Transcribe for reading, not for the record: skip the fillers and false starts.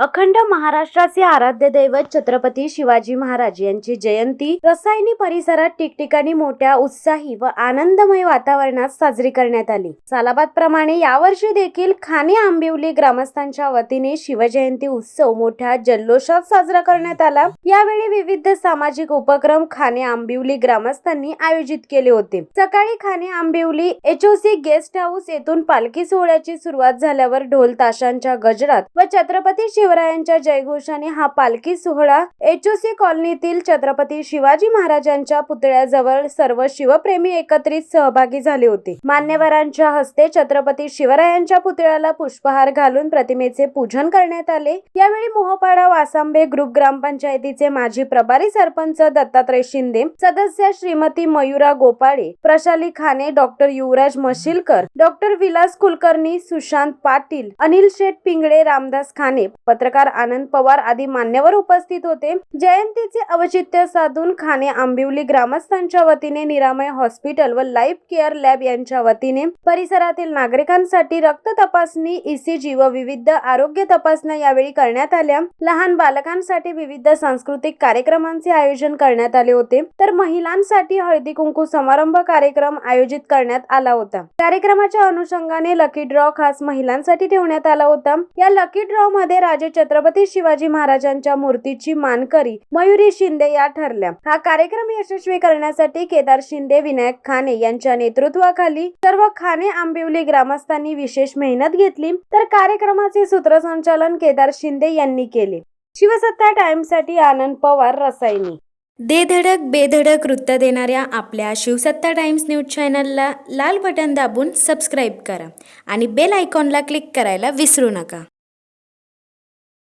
अखंड महाराष्ट्राचे आराध्य दैवत छत्रपती शिवाजी महाराज यांची जयंती रसायनी परिसरात ठिकठिकाणी मोठ्या उत्साही व आनंदमय वातावरणात साजरी करण्यात आली। सालाबाद प्रमाणे यावर्षी देखील खाणे आंबिवली ग्रामस्थांच्या वतीने शिवजयंती उत्सव मोठ्या जल्लोषात साजरा करण्यात आला। यावेळी विविध सामाजिक उपक्रम खाणे आंबिवली ग्रामस्थांनी आयोजित केले होते। सकाळी खाणे आंबिवली HOC गेस्ट हाऊस येथून पालखी सोहळ्याची सुरुवात झाल्यावर ढोल ताशांच्या गजरात व छत्रपती शिवरायांच्या जयघोषाने हा पालखी सोहळा HOC कॉलनीतील छत्रपती शिवाजी महाराजांच्या पुतळ्याजवळ सर्व शिवप्रेमी एकत्रित सहभागी झाले होते। मान्यवरांच्या हस्ते छत्रपती शिवरायांच्या पुतळ्याला पुष्पहार घालून प्रतिमेचे पूजन करण्यात आले। यावेळी मोहपाडा वासांबे ग्रुप ग्रामपंचायतीचे माजी प्रभारी सरपंच दत्तात्रय शिंदे, सदस्य श्रीमती मयुरा गोपाळे, प्रशाली खाने, डॉक्टर युवराज मशिलकर, डॉक्टर विलास कुलकर्णी, सुशांत पाटील, अनिल शेठ पिंगळे, रामदास खाने, पत्रकार आनंद पवार आदी मान्यवर उपस्थित होते। जयंतीचे औचित्य साधून खाणे आंबिवली ग्रामस्थांच्या वतीने निरामय हॉस्पिटल व लाईफ केअर लॅब यांच्या वतीने परिसरातील नागरिकांसाठी रक्त तपासणी, ECG व विविध आरोग्य तपासण्या यावेळी करण्यात आल्या। लहान बालकांसाठी विविध सांस्कृतिक कार्यक्रमांचे आयोजन करण्यात आले होते, तर महिलांसाठी हळदी कुंकू समारंभ कार्यक्रम आयोजित करण्यात आला होता। कार्यक्रमाच्या अनुषंगाने लकी ड्रॉ खास महिलांसाठी ठेवण्यात आला होता। या लकी ड्रॉ मध्ये राजे छत्रपती शिवाजी महाराजांच्या मूर्तीची मानकरी मयुरी शिंदे या ठरल्या। हा कार्यक्रम यशस्वी करण्यासाठी केदार शिंदे, विनायक खाने यांच्या नेतृत्वाखाली सर्व खाणे आंबिवली ग्रामस्थांनी विशेष मेहनत घेतली, तर कार्यक्रमाचे सूत्रसंचालन केदार शिंदे यांनी केले। शिवसत्ता टाइम्स साठी आनंद पवार, रसायनी। दे धडक बेधडक वृत्त देणाऱ्या आपल्या शिवसत्ता टाइम्स न्यूज चॅनलला लाल बटन दाबून सबस्क्राईब करा आणि बेल आयकॉनला क्लिक करायला विसरू नका।